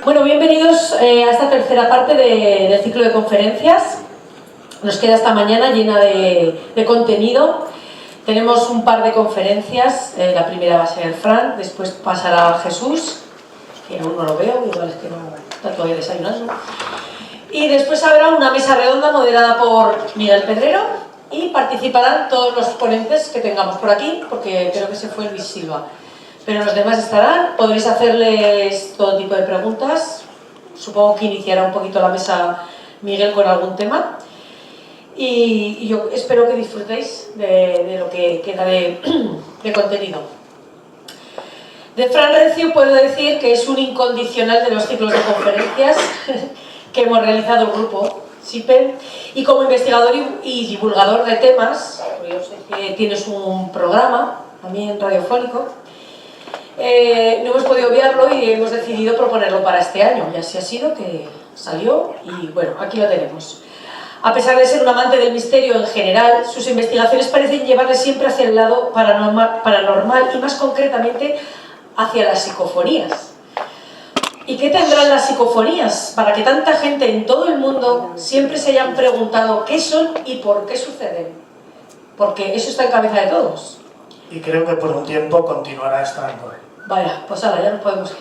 Bueno, bienvenidos a esta tercera parte del ciclo de conferencias. Nos queda esta mañana llena de contenido. Tenemos un par de conferencias. La primera va a ser Fran, después pasará Jesús, que aún no lo veo, igual es que no está todavía desayunando. Y después habrá una mesa redonda moderada por Miguel Pedrero y participarán todos los ponentes que tengamos por aquí, porque creo que se fue Luis Silva. Pero los demás estarán, podréis hacerles todo tipo de preguntas. Supongo que iniciará un poquito la mesa Miguel con algún tema. Y yo espero que disfrutéis de lo que queda de contenido. De Fran Recio puedo decir que es un incondicional de los ciclos de conferencias que hemos realizado el grupo SIPE, y como investigador y divulgador de temas, yo sé que tienes un programa también radiofónico. No hemos podido obviarlo y hemos decidido proponerlo para este año, y así ha sido que salió y bueno, aquí lo tenemos. A pesar de ser un amante del misterio en general, sus investigaciones parecen llevarle siempre hacia el lado paranormal y más concretamente hacia las psicofonías. ¿Y qué tendrán las psicofonías para que tanta gente en todo el mundo siempre se hayan preguntado qué son y por qué suceden? Porque eso está en cabeza de todos. Y creo que por un tiempo continuará estando. Vaya, pues ahora ya nos podemos ir.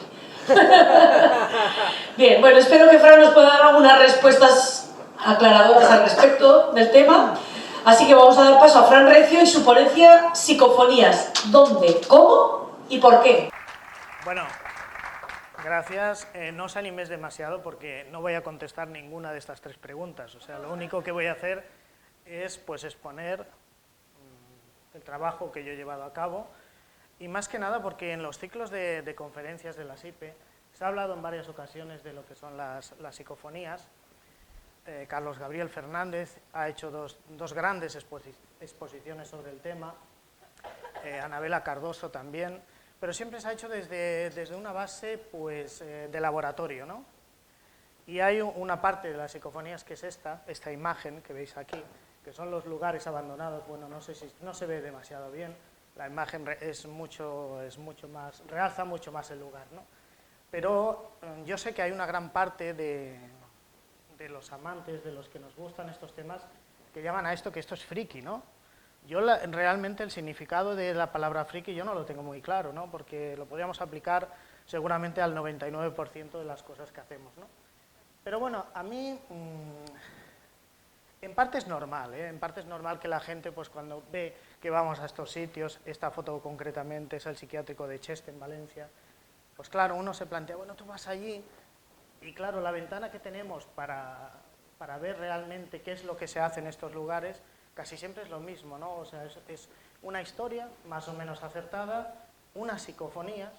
Bien, bueno, espero que Fran nos pueda dar algunas respuestas aclaradoras al respecto del tema. Así que vamos a dar paso a Fran Recio y su ponencia Psicofonías. ¿Dónde, cómo y por qué? Bueno, gracias. No os animéis demasiado porque no voy a contestar ninguna de estas tres preguntas. O sea, lo único que voy a hacer es pues exponer el trabajo que yo he llevado a cabo. Y más que nada porque en los ciclos de conferencias de la SIPE se ha hablado en varias ocasiones de lo que son las psicofonías. Carlos Gabriel Fernández ha hecho dos grandes exposiciones sobre el tema, Anabela Cardoso también, pero siempre se ha hecho desde una base pues, de laboratorio, ¿no? Y hay una parte de las psicofonías que es esta imagen que veis aquí, que son los lugares abandonados. Bueno, no sé si no se ve demasiado bien. La imagen es mucho más, realza mucho más el lugar, ¿no? Pero yo sé que hay una gran parte de los amantes, de los que nos gustan estos temas, que llaman a esto que esto es friki, ¿no? Yo realmente el significado de la palabra friki yo no lo tengo muy claro, ¿no? Porque lo podríamos aplicar seguramente al 99% de las cosas que hacemos, ¿no? Pero bueno, a mí en parte es normal, ¿eh? En parte es normal que la gente, pues cuando ve que vamos a estos sitios, esta foto concretamente es el psiquiátrico de Cheste, en Valencia, pues claro, uno se plantea, bueno, tú vas allí, y claro, la ventana que tenemos para ver realmente qué es lo que se hace en estos lugares, casi siempre es lo mismo, ¿no? O sea, es una historia más o menos acertada, unas psicofonías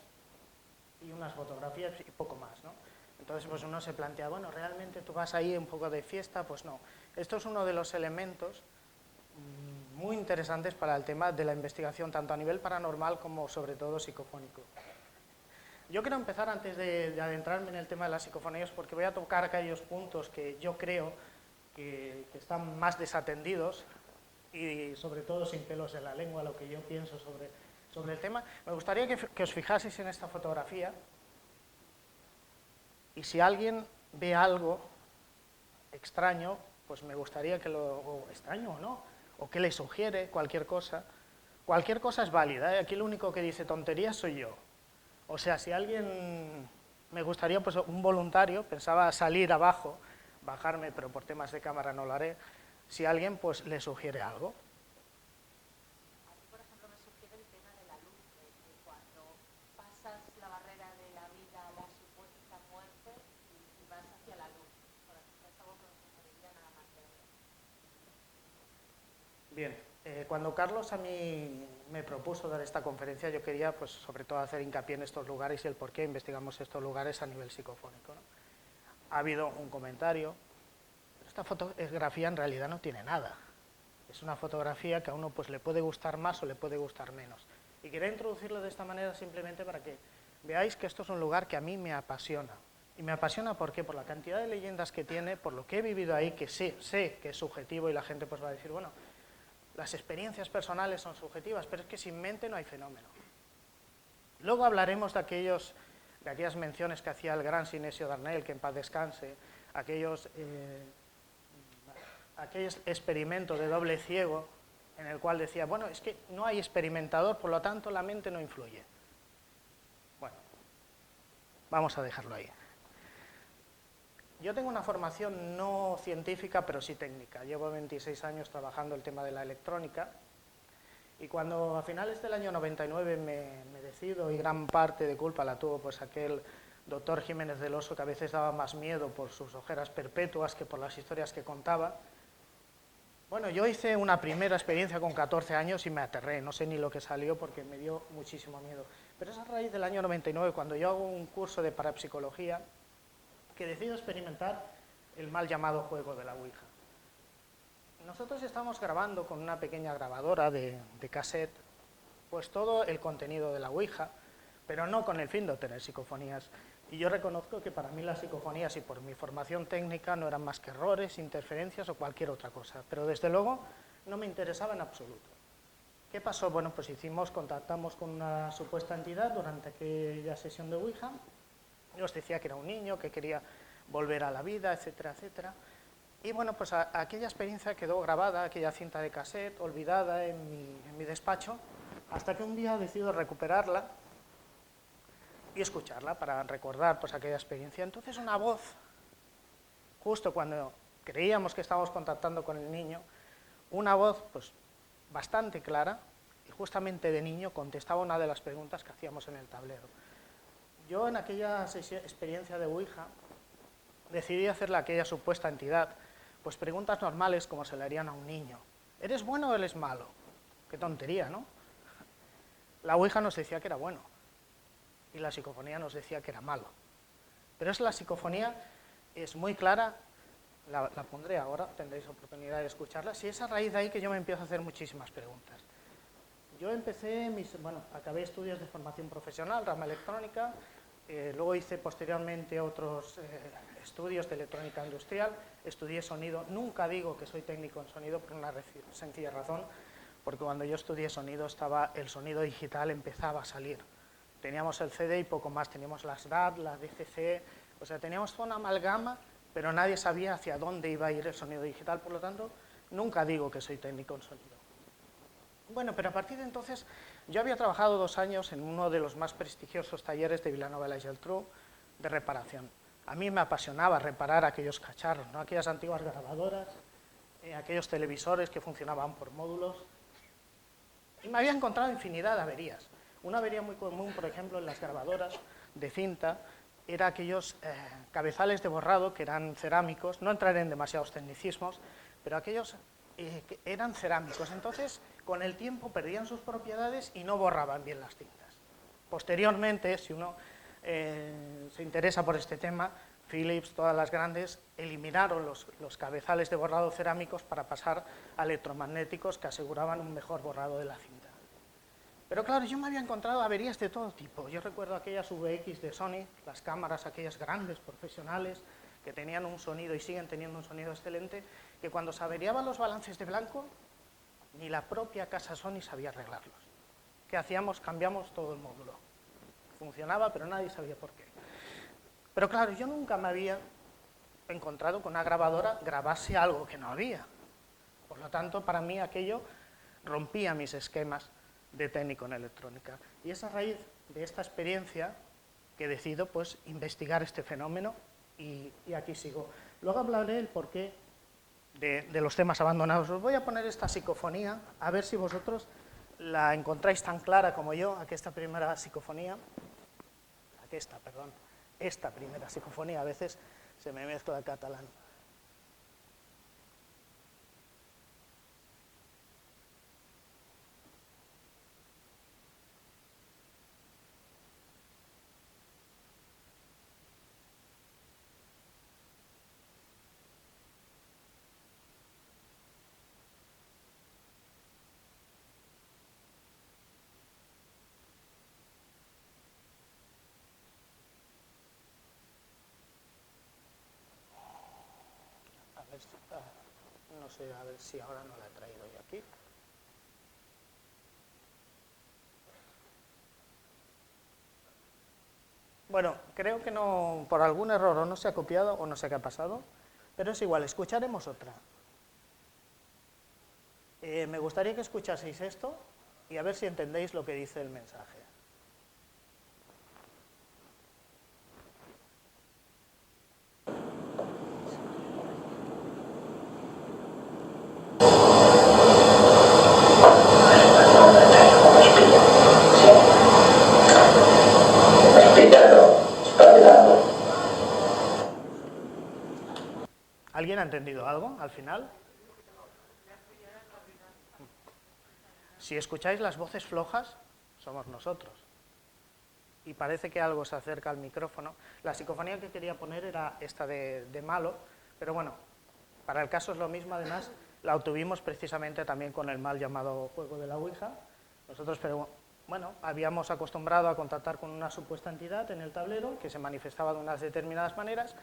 y unas fotografías y poco más, ¿no? Entonces, pues uno se plantea, bueno, ¿realmente tú vas ahí un poco de fiesta? Pues no. Esto es uno de los elementos muy interesantes para el tema de la investigación, tanto a nivel paranormal como sobre todo psicofónico. Yo quiero empezar antes de adentrarme en el tema de las psicofonías porque voy a tocar aquellos puntos que yo creo que están más desatendidos y sobre todo sin pelos en la lengua, lo que yo pienso sobre el tema. Me gustaría que os fijaseis en esta fotografía y si alguien ve algo extraño, pues me gustaría que o extraño o no, o que le sugiere cualquier cosa es válida, ¿eh? Aquí lo único que dice tonterías soy yo. O sea, si alguien, me gustaría, pues un voluntario, pensaba salir abajo, bajarme, pero por temas de cámara no lo haré, si alguien pues le sugiere algo. A mí, por ejemplo, me sugiere el tema de la luz, que cuando pasas la barrera de la vida a la supuesta muerte y vas hacia la luz. Por ejemplo, es algo que me sugeriría nada más verlo. Bien, cuando Carlos a mí me propuso dar esta conferencia, yo quería, pues, sobre todo hacer hincapié en estos lugares y el por qué investigamos estos lugares a nivel psicofónico, ¿no? Ha habido un comentario, pero esta fotografía en realidad no tiene nada. Es una fotografía que a uno pues, le puede gustar más o le puede gustar menos. Y quería introducirlo de esta manera simplemente para que veáis que esto es un lugar que a mí me apasiona. Y me apasiona ¿por qué? Por la cantidad de leyendas que tiene, por lo que he vivido ahí, que sé que es subjetivo y la gente pues, va a decir, bueno, las experiencias personales son subjetivas, pero es que sin mente no hay fenómeno. Luego hablaremos de aquellos de aquellas menciones que hacía el gran Sinesio Darnell, que en paz descanse, aquellos experimentos de doble ciego, en el cual decía, bueno, es que no hay experimentador, por lo tanto la mente no influye. Bueno, vamos a dejarlo ahí. Yo tengo una formación no científica, pero sí técnica. Llevo 26 años trabajando el tema de la electrónica, y cuando a finales del año 99 me decido, y gran parte de culpa la tuvo pues aquel doctor Jiménez del Oso, que a veces daba más miedo por sus ojeras perpetuas que por las historias que contaba. Bueno, yo hice una primera experiencia con 14 años y me aterré, no sé ni lo que salió porque me dio muchísimo miedo. Pero es a raíz del año 99, cuando yo hago un curso de parapsicología, que decido experimentar el mal llamado juego de la Ouija. Nosotros estamos grabando con una pequeña grabadora de cassette, pues todo el contenido de la Ouija, pero no con el fin de obtener psicofonías. Y yo reconozco que para mí las psicofonías, y por mi formación técnica, no eran más que errores, interferencias o cualquier otra cosa, pero desde luego no me interesaba en absoluto. ¿Qué pasó? Bueno, pues contactamos con una supuesta entidad durante aquella sesión de Ouija. Nos decía que era un niño, que quería volver a la vida, etcétera, etcétera. Y bueno, pues aquella experiencia quedó grabada, aquella cinta de cassette, olvidada en mi despacho, hasta que un día decido recuperarla y escucharla para recordar pues aquella experiencia. Entonces una voz, justo cuando creíamos que estábamos contactando con el niño, una voz pues bastante clara, y justamente de niño contestaba una de las preguntas que hacíamos en el tablero. Yo en aquella experiencia de Ouija decidí hacerle a aquella supuesta entidad pues preguntas normales como se le harían a un niño. ¿Eres bueno o eres malo? Qué tontería, ¿no? La Ouija nos decía que era bueno y la psicofonía nos decía que era malo. Pero la psicofonía es muy clara, la pondré ahora, tendréis oportunidad de escucharla. Si es a raíz de ahí que yo me empiezo a hacer muchísimas preguntas. Yo acabé estudios de formación profesional, rama electrónica, luego hice posteriormente otros estudios de electrónica industrial, estudié sonido. Nunca digo que soy técnico en sonido por una sencilla razón, porque cuando yo estudié sonido el sonido digital empezaba a salir. Teníamos el CD y poco más, teníamos las DAT, la DCC, o sea, teníamos toda una amalgama, pero nadie sabía hacia dónde iba a ir el sonido digital, por lo tanto, nunca digo que soy técnico en sonido. Bueno, pero a partir de entonces, yo había trabajado 2 años en uno de los más prestigiosos talleres de Vilanova i la Geltrú de reparación. A mí me apasionaba reparar aquellos cacharros, ¿no? Aquellas antiguas grabadoras, aquellos televisores que funcionaban por módulos. Y me había encontrado infinidad de averías. Una avería muy común, por ejemplo, en las grabadoras de cinta, era aquellos cabezales de borrado que eran cerámicos, no entraré en demasiados tecnicismos, pero aquellos que eran cerámicos. Entonces, con el tiempo perdían sus propiedades y no borraban bien las cintas. Posteriormente, si uno se interesa por este tema, Philips, todas las grandes, eliminaron los cabezales de borrado cerámicos para pasar a electromagnéticos que aseguraban un mejor borrado de la cinta. Pero claro, yo me había encontrado averías de todo tipo. Yo recuerdo aquellas VX de Sony, las cámaras, aquellas grandes, profesionales, que tenían un sonido y siguen teniendo un sonido excelente, que cuando se averiaban los balances de blanco, ni la propia casa Sony sabía arreglarlos. ¿Qué hacíamos? Cambiamos todo el módulo. Funcionaba, pero nadie sabía por qué. Pero claro, yo nunca me había encontrado con una grabadora grabase algo que no había. Por lo tanto, para mí aquello rompía mis esquemas de técnico en electrónica. Y es a raíz de esta experiencia que decido pues, investigar este fenómeno y aquí sigo. Luego hablaré del porqué de los temas abandonados. Os voy a poner esta psicofonía, a ver si vosotros la encontráis tan clara como yo, esta primera psicofonía, esta primera psicofonía, a veces se me mezcla el catalán. No sé, a ver si ahora no la he traído yo aquí. Bueno, creo que no, por algún error o no se ha copiado o no sé qué ha pasado, pero es igual, escucharemos otra. Me gustaría que escuchaseis esto y a ver si entendéis lo que dice el mensaje. ¿Alguien ha entendido algo al final? Si escucháis las voces flojas, somos nosotros. Y parece que algo se acerca al micrófono. La psicofonía que quería poner era esta de malo, pero bueno, para el caso es lo mismo, además la obtuvimos precisamente también con el mal llamado juego de la Ouija. Nosotros, pero bueno, habíamos acostumbrado a contactar con una supuesta entidad en el tablero que se manifestaba de unas determinadas maneras.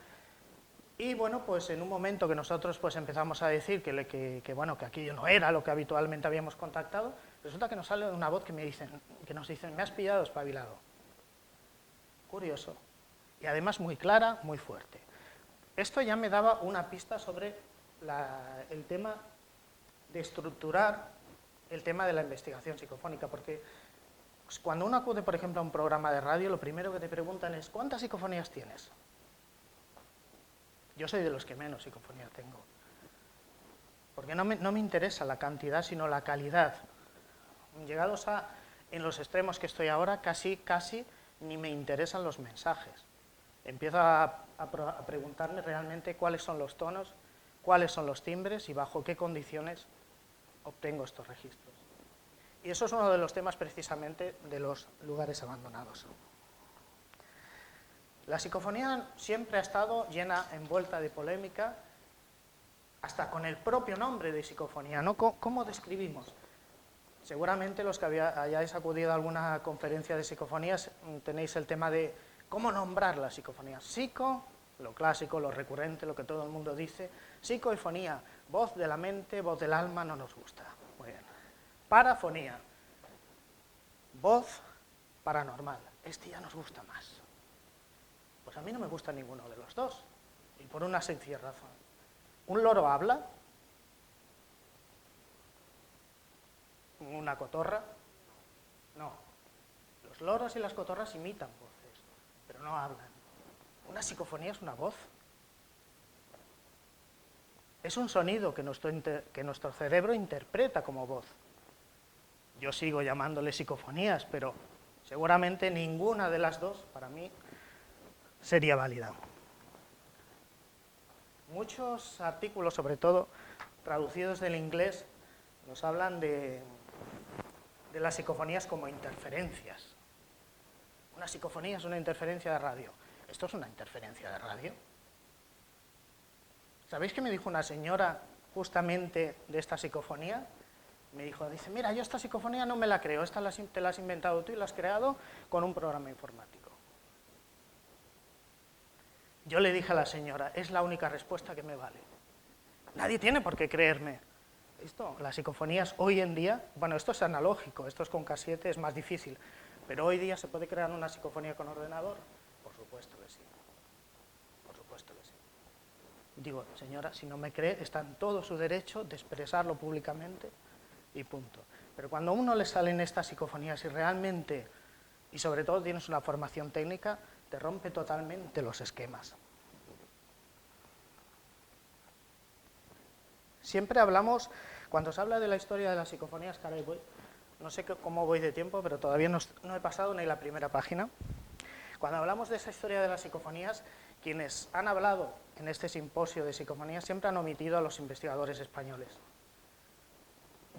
Y bueno, pues en un momento que nosotros pues empezamos a decir que bueno, que aquello no era lo que habitualmente habíamos contactado, resulta que nos sale una voz que nos dicen, me has pillado espabilado. Curioso. Y además muy clara, muy fuerte. Esto ya me daba una pista sobre el tema de estructurar el tema de la investigación psicofónica, porque pues, cuando uno acude, por ejemplo, a un programa de radio, lo primero que te preguntan es, ¿cuántas psicofonías tienes? Yo soy de los que menos psicofonía tengo, porque no me interesa la cantidad, sino la calidad. Llegados en los extremos que estoy ahora, casi ni me interesan los mensajes. Empiezo a preguntarme realmente cuáles son los tonos, cuáles son los timbres y bajo qué condiciones obtengo estos registros. Y eso es uno de los temas precisamente de los lugares abandonados. La psicofonía siempre ha estado envuelta de polémica, hasta con el propio nombre de psicofonía, ¿no? ¿Cómo describimos? Seguramente los que hayáis acudido a alguna conferencia de psicofonías tenéis el tema de cómo nombrar la psicofonía. Psico, lo clásico, lo recurrente, lo que todo el mundo dice. Psicofonía, voz de la mente, voz del alma, no nos gusta. Muy bien. Parafonía, voz paranormal. Este ya nos gusta más. Pues a mí no me gusta ninguno de los dos, y por una sencilla razón. ¿Un loro habla? ¿Una cotorra? No. Los loros y las cotorras imitan voces, pero no hablan. ¿Una psicofonía es una voz? Es un sonido que nuestro cerebro interpreta como voz. Yo sigo llamándole psicofonías, pero seguramente ninguna de las dos, para mí, sería válida. Muchos artículos, sobre todo traducidos del inglés, nos hablan de las psicofonías como interferencias. Una psicofonía es una interferencia de radio. ¿Esto es una interferencia de radio? ¿Sabéis qué me dijo una señora justamente de esta psicofonía? Me dice, mira, yo esta psicofonía no me la creo, esta te la has inventado tú y la has creado con un programa informático. Yo le dije a la señora, es la única respuesta que me vale. Nadie tiene por qué creerme. Las psicofonías hoy en día, bueno, esto es analógico, esto es con K7, es más difícil, pero hoy día ¿se puede crear una psicofonía con ordenador? Por supuesto que sí. Por supuesto que sí. Digo, señora, si no me cree, está en todo su derecho de expresarlo públicamente y punto. Pero cuando a uno le salen estas psicofonías y realmente, y sobre todo tienes una formación técnica, te rompe totalmente los esquemas. Siempre hablamos, cuando se habla de la historia de las psicofonías, caray, no sé cómo voy de tiempo, pero todavía no he pasado ni la primera página. Cuando hablamos de esa historia de las psicofonías, quienes han hablado en este simposio de psicofonías siempre han omitido a los investigadores españoles.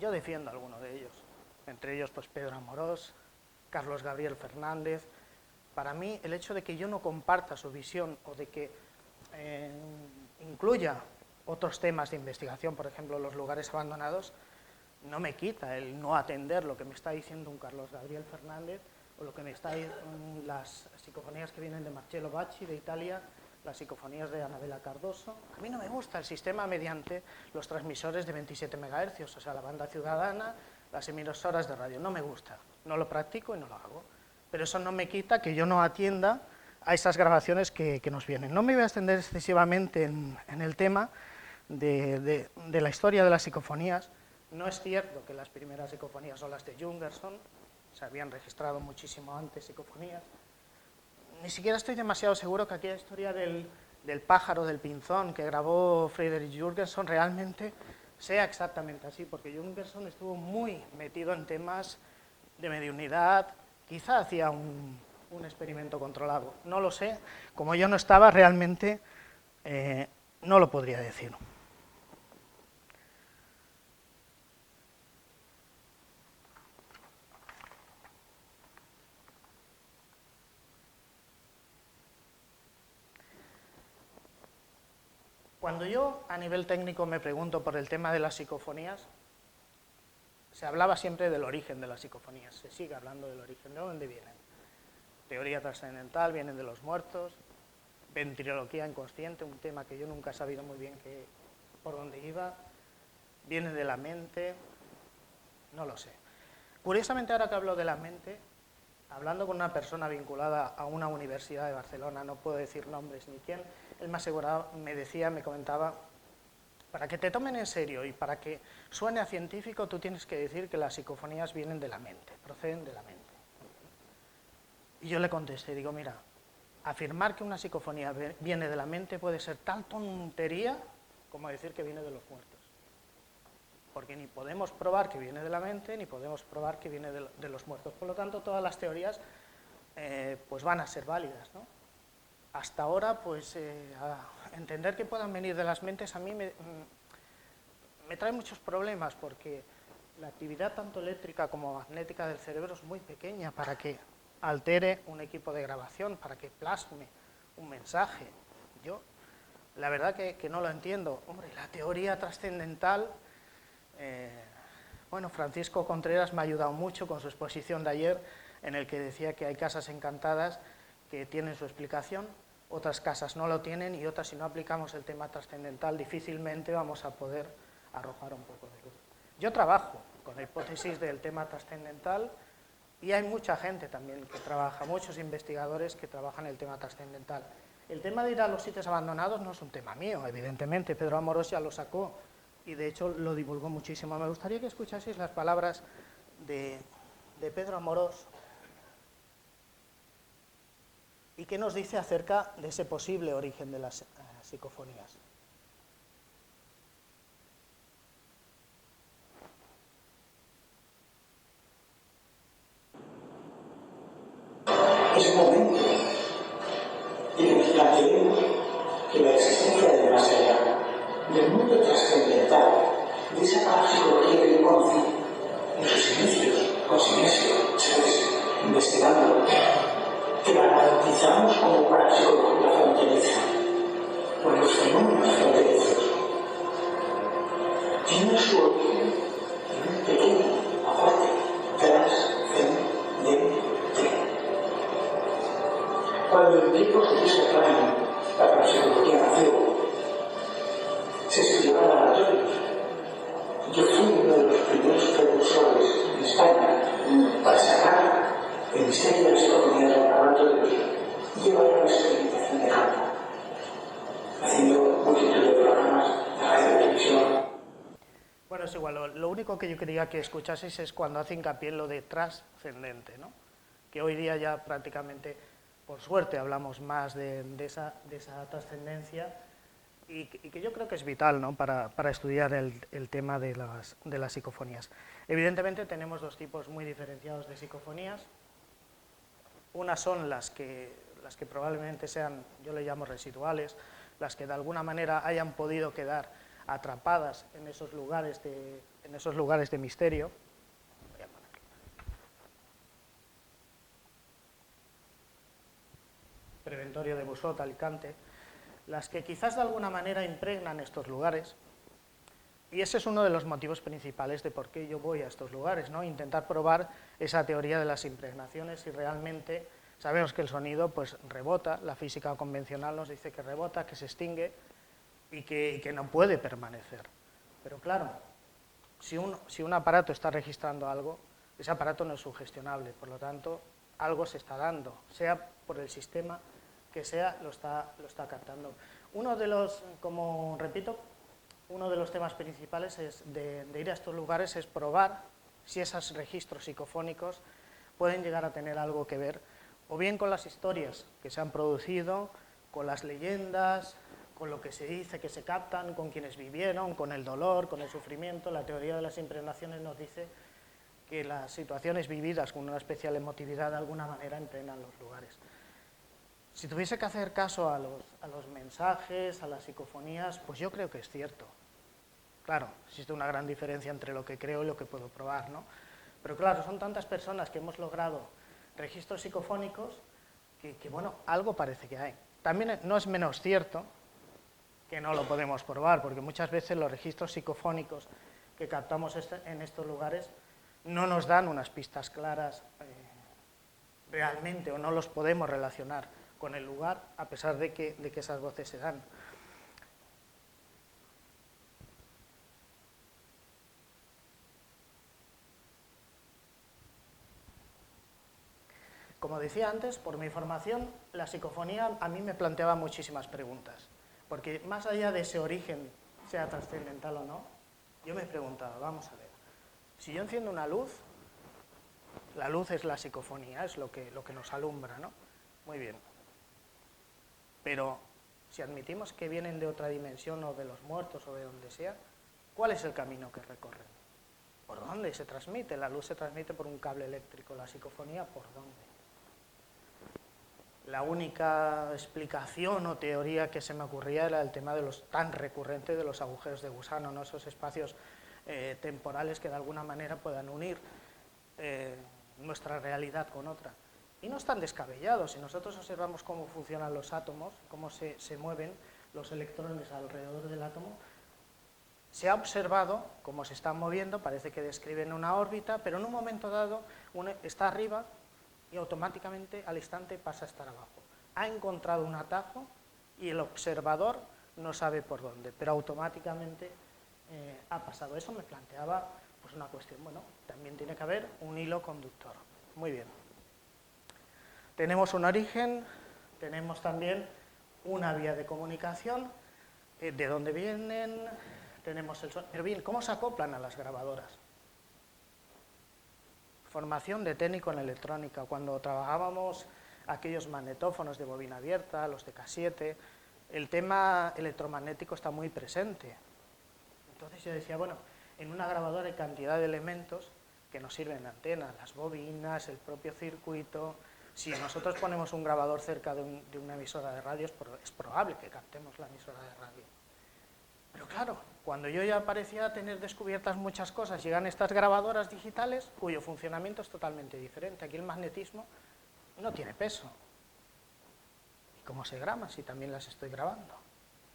Yo defiendo a alguno de ellos, entre ellos pues Pedro Amorós, Carlos Gabriel Fernández. Para mí, el hecho de que yo no comparta su visión o de que incluya otros temas de investigación, por ejemplo, los lugares abandonados, no me quita el no atender lo que me está diciendo un Carlos Gabriel Fernández o lo que me está las psicofonías que vienen de Marcello Bacci de Italia, las psicofonías de Anabela Cardoso. A mí no me gusta el sistema mediante los transmisores de 27 MHz, o sea, la banda ciudadana, las emisoras de radio. No me gusta, no lo practico y no lo hago. Pero eso no me quita que yo no atienda a estas grabaciones que nos vienen. No me voy a extender excesivamente en el tema de la historia de las psicofonías. No es cierto que las primeras psicofonías son las de Jungerson, se habían registrado muchísimo antes psicofonías. Ni siquiera estoy demasiado seguro que aquella historia del pájaro, del pinzón, que grabó Frederick Jungerson realmente sea exactamente así, porque Jungerson estuvo muy metido en temas de mediunidad, quizá hacía un experimento controlado, no lo sé, como yo no estaba realmente, no lo podría decir. Cuando yo a nivel técnico me pregunto por el tema de las psicofonías, se hablaba siempre del origen de las psicofonías, se sigue hablando del origen, ¿de dónde vienen? Teoría trascendental, vienen de los muertos, ventriloquía inconsciente, un tema que yo nunca he sabido muy bien por dónde iba, viene de la mente, no lo sé. Curiosamente, ahora que hablo de la mente, hablando con una persona vinculada a una universidad de Barcelona, no puedo decir nombres ni quién, él me aseguraba, me comentaba, para que te tomen en serio y para que suene a científico, tú tienes que decir que las psicofonías vienen de la mente, proceden de la mente. Y yo le contesté, digo, mira, afirmar que una psicofonía viene de la mente puede ser tal tontería como decir que viene de los muertos. Porque ni podemos probar que viene de la mente, ni podemos probar que viene de los muertos. Por lo tanto, todas las teorías pues van a ser válidas, ¿no? Hasta ahora, pues, a entender que puedan venir de las mentes a mí me trae muchos problemas, porque la actividad tanto eléctrica como magnética del cerebro es muy pequeña para que altere un equipo de grabación, para que plasme un mensaje. Yo, la verdad que no lo entiendo. Hombre, la teoría trascendental, bueno, Francisco Contreras me ha ayudado mucho con su exposición de ayer, en el que decía que hay casas encantadas que tienen su explicación, otras casas no lo tienen, y otras, si no aplicamos el tema trascendental, difícilmente vamos a poder arrojar un poco de luz. Yo trabajo con la hipótesis del tema trascendental, y hay mucha gente también que trabaja, muchos investigadores que trabajan el tema trascendental. El tema de ir a los sitios abandonados no es un tema mío, evidentemente, Pedro Amorós ya lo sacó, y de hecho lo divulgó muchísimo. Me gustaría que escuchaseis las palabras de Pedro Amorós, y qué nos dice acerca de ese posible origen de las psicofonías. Es un momento en el que planteemos que la existencia del más allá, del mundo trascendental, de esa parapsicología que yo conocí en sus inicios, con silencio, investigando, que la garantizamos como parapsicología fronteriza, por los fenómenos fronterizos, tiene su origen en un pequeño aparte trascendente. Cuando en tiempos de ese plano la parapsicología nació, se estudiaban laboratorios. Yo fui uno de los primeros precursores en España para sacar el misterio de la psicofonía de los laboratorios y llevar a la experimentación de campo, haciendo multitud de programas de radio y televisión. Bueno, es igual, lo único que yo quería que escuchaseis es cuando hace hincapié en lo de trascendente, ¿no? Que hoy día ya prácticamente, por suerte, hablamos más de esa trascendencia, y que yo creo que es vital, ¿no?, para estudiar el tema de las psicofonías. Evidentemente tenemos dos tipos muy diferenciados de psicofonías. Unas son las que probablemente sean, yo le llamo residuales, las que de alguna manera hayan podido quedar atrapadas en esos lugares de misterio. Voy a poner aquí. Preventorio de Busot, Alicante, las que quizás de alguna manera impregnan estos lugares, y ese es uno de los motivos principales de por qué yo voy a estos lugares, ¿no? Intentar probar esa teoría de las impregnaciones, y realmente sabemos que el sonido pues rebota, la física convencional nos dice que rebota, que se extingue y que no puede permanecer. Pero claro, si un aparato está registrando algo, ese aparato no es sugestionable, por lo tanto, algo se está dando, sea por el sistema que sea lo está captando. Uno de los, como repito, uno de los temas principales de ir a estos lugares es probar si esos registros psicofónicos pueden llegar a tener algo que ver, o bien con las historias que se han producido, con las leyendas, con lo que se dice que se captan, con quienes vivieron, con el dolor, con el sufrimiento. La teoría de las impregnaciones nos dice que las situaciones vividas con una especial emotividad de alguna manera impregnan los lugares. Si tuviese que hacer caso a los mensajes, a las psicofonías, pues yo creo que es cierto. Claro, existe una gran diferencia entre lo que creo y lo que puedo probar, ¿no? Pero claro, son tantas personas que hemos logrado registros psicofónicos que bueno, algo parece que hay. También no es menos cierto que no lo podemos probar, porque muchas veces los registros psicofónicos que captamos en estos lugares no nos dan unas pistas claras realmente, o no los podemos relacionar con el lugar, a pesar de que esas voces se dan. Como decía antes, por mi formación, la psicofonía a mí me planteaba muchísimas preguntas, porque más allá de ese origen, sea trascendental o no, yo me preguntaba, vamos a ver, si yo enciendo una luz, la luz es la psicofonía, es lo que nos alumbra, ¿no? Muy bien. Pero si admitimos que vienen de otra dimensión o de los muertos o de donde sea, ¿cuál es el camino que recorren? ¿Por dónde se transmite? La luz se transmite por un cable eléctrico, la psicofonía, ¿por dónde? La única explicación o teoría que se me ocurría era el tema de los tan recurrente de los agujeros de gusano, ¿no? Esos espacios temporales que de alguna manera puedan unir nuestra realidad con otra. Y no están descabellados. Si nosotros observamos cómo funcionan los átomos, cómo se mueven los electrones alrededor del átomo, se ha observado cómo se están moviendo, parece que describen una órbita, pero en un momento dado uno está arriba y automáticamente al instante pasa a estar abajo. Ha encontrado un atajo y el observador no sabe por dónde, pero automáticamente ha pasado. Eso me planteaba pues una cuestión, bueno, también tiene que haber un hilo conductor. Muy bien. Tenemos un origen, tenemos también una vía de comunicación, de dónde vienen, tenemos el sonido. Pero bien, ¿cómo se acoplan a las grabadoras? Formación de técnico en electrónica. Cuando trabajábamos aquellos magnetófonos de bobina abierta, los de K7, el tema electromagnético está muy presente. Entonces yo decía, bueno, en una grabadora hay cantidad de elementos que nos sirven de antenas, las bobinas, el propio circuito. Si nosotros ponemos un grabador cerca de una emisora de radio, es probable que captemos la emisora de radio. Pero claro, cuando yo ya parecía tener descubiertas muchas cosas, llegan estas grabadoras digitales cuyo funcionamiento es totalmente diferente. Aquí el magnetismo no tiene peso. ¿Y cómo se graba si también las estoy grabando?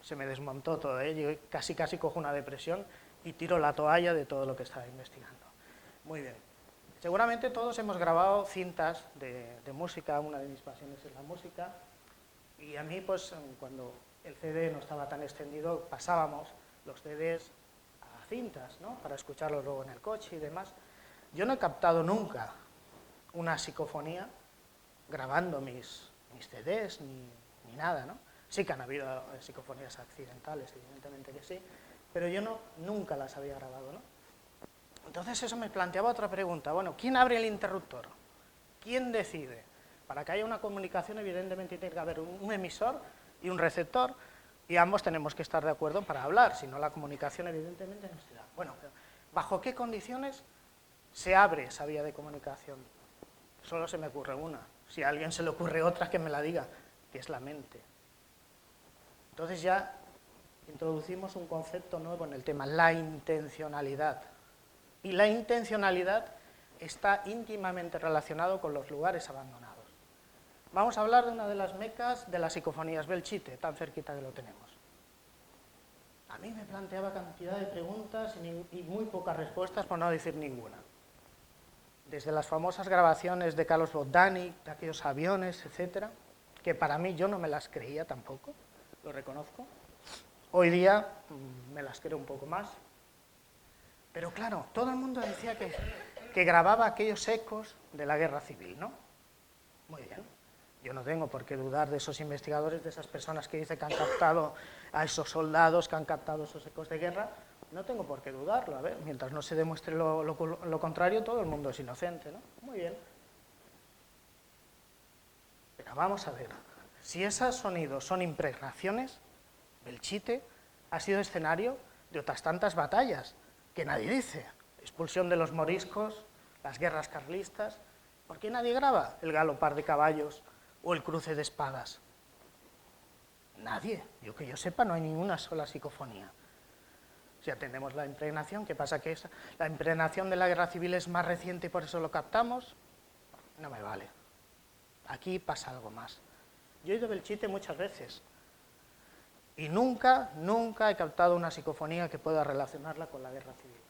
Se me desmontó todo, ¿eh? Yo casi cojo una depresión y tiro la toalla de todo lo que estaba investigando. Muy bien. Seguramente todos hemos grabado cintas de música, una de mis pasiones es la música, y a mí, pues, cuando el CD no estaba tan extendido, pasábamos los CDs a cintas, ¿no?, para escucharlos luego en el coche y demás. Yo no he captado nunca una psicofonía grabando mis CDs ni nada, ¿no? Sí que han habido psicofonías accidentales, evidentemente que sí, pero yo nunca las había grabado, ¿no? Entonces eso me planteaba otra pregunta. Bueno, ¿quién abre el interruptor? ¿Quién decide? Para que haya una comunicación, evidentemente tiene que haber un emisor y un receptor, y ambos tenemos que estar de acuerdo para hablar, si no la comunicación evidentemente no se da. Bueno, pero ¿bajo qué condiciones se abre esa vía de comunicación? Solo se me ocurre una. Si a alguien se le ocurre otra, que me la diga, que es la mente. Entonces ya introducimos un concepto nuevo en el tema, la intencionalidad. Y la intencionalidad está íntimamente relacionado con los lugares abandonados. Vamos a hablar de una de las mecas de las psicofonías, Belchite, tan cerquita que lo tenemos. A mí me planteaba cantidad de preguntas y muy pocas respuestas, por no decir ninguna. Desde las famosas grabaciones de Carlos Bogdanik, de aquellos aviones, etcétera, que para mí yo no me las creía tampoco, lo reconozco. Hoy día me las creo un poco más. Pero claro, todo el mundo decía que grababa aquellos ecos de la guerra civil, ¿no? Muy bien. Yo no tengo por qué dudar de esos investigadores, de esas personas que dicen que han captado a esos soldados, que han captado esos ecos de guerra. No tengo por qué dudarlo. A ver, mientras no se demuestre lo contrario, todo el mundo es inocente, ¿no? Muy bien. Pero vamos a ver, si esos sonidos son impregnaciones, Belchite ha sido escenario de otras tantas batallas que nadie dice. Expulsión de los moriscos, las guerras carlistas. ¿Por qué nadie graba el galopar de caballos o el cruce de espadas? Nadie. Yo que yo sepa, no hay ninguna sola psicofonía. Si atendemos la impregnación, ¿qué pasa? ¿Que la impregnación de la guerra civil es más reciente y por eso lo captamos? No me vale. Aquí pasa algo más. Yo he ido a Belchite muchas veces y nunca he captado una psicofonía que pueda relacionarla con la guerra civil.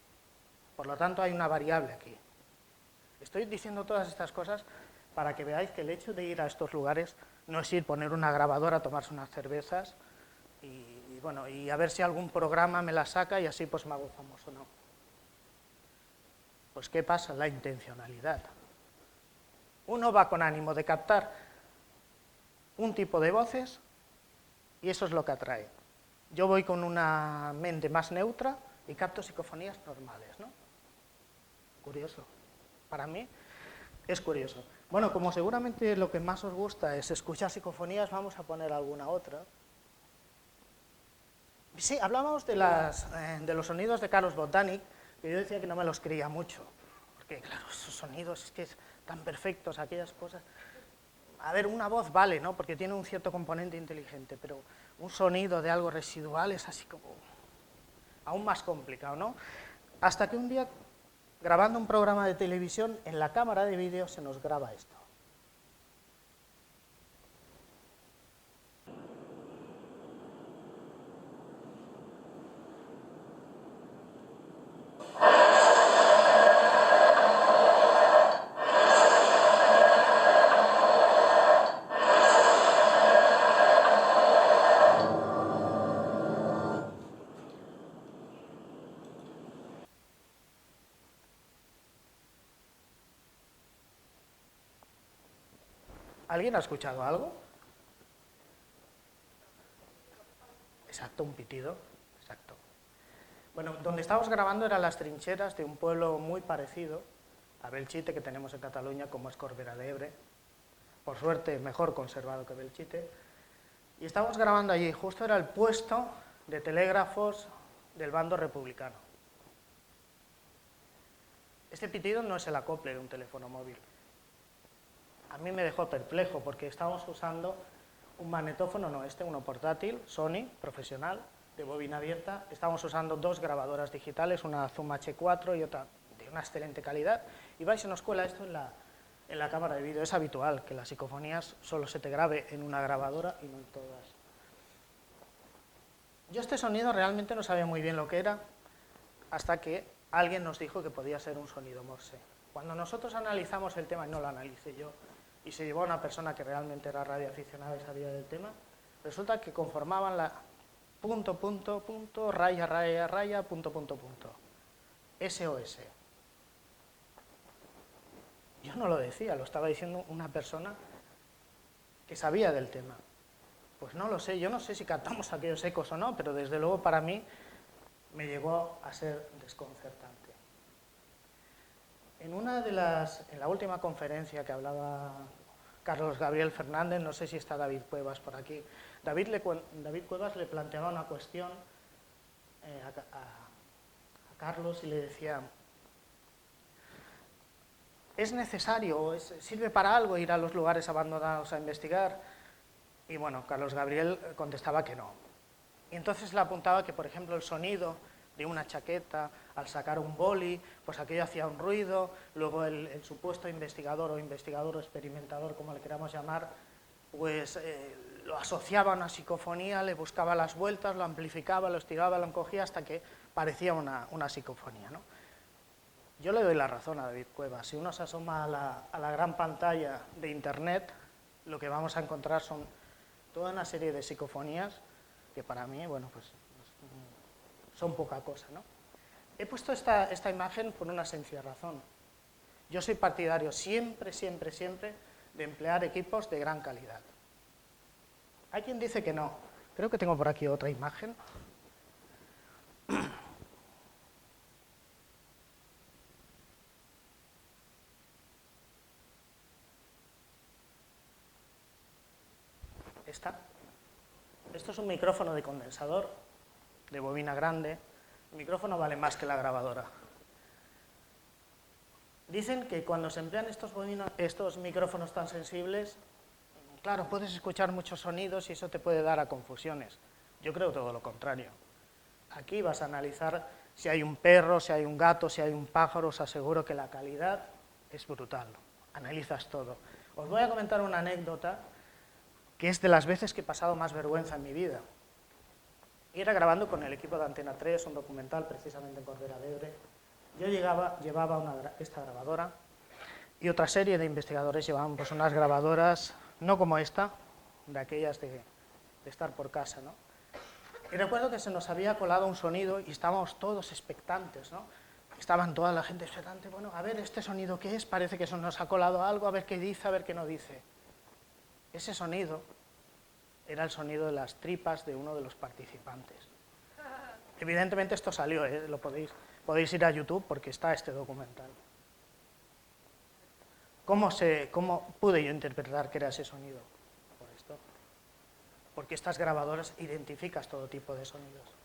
Por lo tanto, hay una variable aquí. Estoy diciendo todas estas cosas para que veáis que el hecho de ir a estos lugares no es ir, poner una grabadora, tomarse unas cervezas y a ver si algún programa me la saca y así pues me hago famoso, no. Pues ¿qué pasa? La intencionalidad. Uno va con ánimo de captar un tipo de voces y eso es lo que atrae. Yo voy con una mente más neutra y capto psicofonías normales, ¿no? Curioso. Para mí es curioso. Bueno, como seguramente lo que más os gusta es escuchar psicofonías, vamos a poner alguna otra. Sí, hablábamos de los sonidos de Carlos Botanic, que yo decía que no me los creía mucho, porque claro, esos sonidos es que tan perfectos, aquellas cosas. A ver, una voz vale, ¿no? Porque tiene un cierto componente inteligente, pero un sonido de algo residual es así como aún más complicado, ¿no? Hasta que un día, grabando un programa de televisión, en la cámara de vídeo se nos graba esto. ¿Alguien ha escuchado algo? Exacto, un pitido, exacto. Bueno, donde estábamos grabando eran las trincheras de un pueblo muy parecido a Belchite que tenemos en Cataluña, como es Corbera de Ebre. Por suerte, mejor conservado que Belchite. Y estábamos grabando allí, justo era el puesto de telégrafos del bando republicano. Este pitido no es el acople de un teléfono móvil. A mí me dejó perplejo porque estábamos usando un magnetófono, no este, uno portátil, Sony, profesional, de bobina abierta. Estábamos usando dos grabadoras digitales, una Zoom H4 y otra de una excelente calidad. Y vais, se nos cuela esto en la cámara de vídeo. Es habitual que las psicofonías solo se te grabe en una grabadora y no en todas. Yo este sonido realmente no sabía muy bien lo que era hasta que alguien nos dijo que podía ser un sonido Morse. Cuando nosotros analizamos el tema, y no lo analicé yo, y se llevó a una persona que realmente era radioaficionada y sabía del tema, resulta que conformaban la punto, punto, punto, raya, raya, raya, punto, punto, punto. SOS. Yo no lo decía, lo estaba diciendo una persona que sabía del tema. Pues no lo sé, yo no sé si captamos aquellos ecos o no, pero desde luego para mí me llegó a ser desconcertante. En la última conferencia que hablaba Carlos Gabriel Fernández, no sé si está David Cuevas por aquí, David Cuevas le planteaba una cuestión a Carlos y le decía, ¿es necesario, sirve para algo ir a los lugares abandonados a investigar? Y bueno, Carlos Gabriel contestaba que no. Y entonces le apuntaba que, por ejemplo, el sonido de una chaqueta, al sacar un boli, pues aquello hacía un ruido, luego el supuesto investigador o experimentador, como le queramos llamar, pues lo asociaba a una psicofonía, le buscaba las vueltas, lo amplificaba, lo estiraba, lo encogía hasta que parecía una psicofonía, ¿no? Yo le doy la razón a David Cuevas. Si uno se asoma a la gran pantalla de Internet, lo que vamos a encontrar son toda una serie de psicofonías que para mí, bueno, pues son poca cosa, ¿no? He puesto esta imagen por una sencilla razón. Yo soy partidario siempre de emplear equipos de gran calidad. Hay quien dice que no. Creo que tengo por aquí otra imagen. Esto es un micrófono de condensador, de bobina grande. El micrófono vale más que la grabadora. Dicen que cuando se emplean estos micrófonos tan sensibles, claro, puedes escuchar muchos sonidos y eso te puede dar a confusiones. Yo creo todo lo contrario. Aquí vas a analizar si hay un perro, si hay un gato, si hay un pájaro, os aseguro que la calidad es brutal. Analizas todo. Os voy a comentar una anécdota que es de las veces que he pasado más vergüenza en mi vida. Era grabando con el equipo de Antena 3, un documental precisamente en Corbera d'Ebre. Yo llevaba esta grabadora y otra serie de investigadores llevaban pues unas grabadoras, no como esta, de aquellas de estar por casa, ¿no? Y recuerdo que se nos había colado un sonido y estábamos todos expectantes, ¿no? Estaban toda la gente expectante, bueno, a ver, ¿este sonido qué es? Parece que se nos ha colado algo, a ver qué dice, a ver qué no dice. Ese sonido era el sonido de las tripas de uno de los participantes. Evidentemente esto salió, lo podéis ir a YouTube porque está este documental. ¿Cómo pude yo interpretar que era ese sonido? Por esto. Porque estas grabadoras identificas todo tipo de sonidos.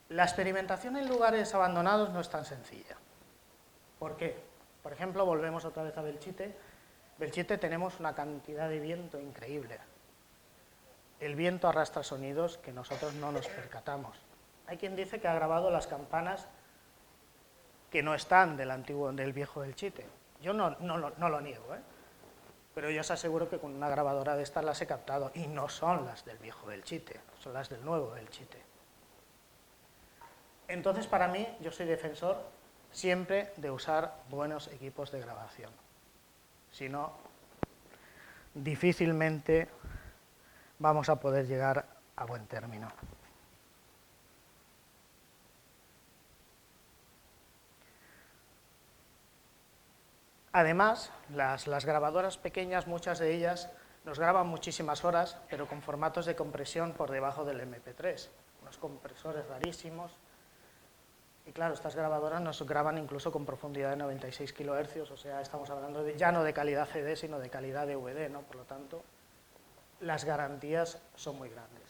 La experimentación en lugares abandonados no es tan sencilla. ¿Por qué? Por ejemplo, volvemos otra vez a Belchite. Belchite tenemos una cantidad de viento increíble. El viento arrastra sonidos que nosotros no nos percatamos. Hay quien dice que ha grabado las campanas que no están del viejo Belchite. Yo no lo niego, ¿eh? Pero yo os aseguro que con una grabadora de estas las he captado y no son las del viejo Belchite, son las del nuevo Belchite. Entonces, para mí, yo soy defensor siempre de usar buenos equipos de grabación. Si no, difícilmente vamos a poder llegar a buen término. Además, las grabadoras pequeñas, muchas de ellas, nos graban muchísimas horas, pero con formatos de compresión por debajo del MP3, unos compresores rarísimos. Y claro, estas grabadoras nos graban incluso con profundidad de 96 kHz, o sea, estamos hablando ya no de calidad CD, sino de calidad DVD, ¿no? Por lo tanto, las garantías son muy grandes.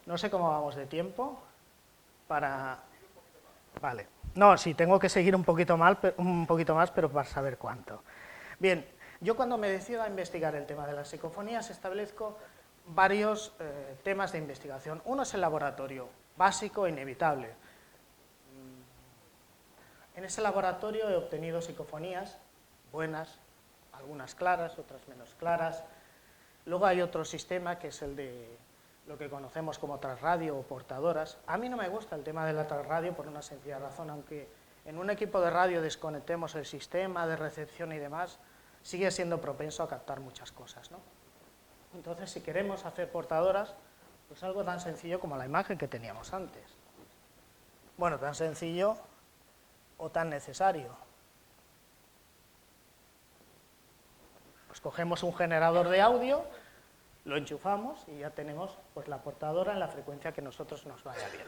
No sé cómo vamos de tiempo para... Vale. No, sí, tengo que seguir un poquito más, pero para saber cuánto. Bien, yo cuando me decido a investigar el tema de las psicofonías establezco varios temas de investigación. Uno es el laboratorio, básico e inevitable. En ese laboratorio he obtenido psicofonías buenas, algunas claras, otras menos claras. Luego hay otro sistema que es el de lo que conocemos como trasradio o portadoras. A mí no me gusta el tema de la trasradio por una sencilla razón, aunque en un equipo de radio desconectemos el sistema de recepción y demás, sigue siendo propenso a captar muchas cosas, ¿no? Entonces, si queremos hacer portadoras, pues algo tan sencillo como la imagen que teníamos antes. Bueno, tan sencillo o tan necesario. Pues cogemos un generador de audio, lo enchufamos y ya tenemos pues, la portadora en la frecuencia que a nosotros nos vaya bien.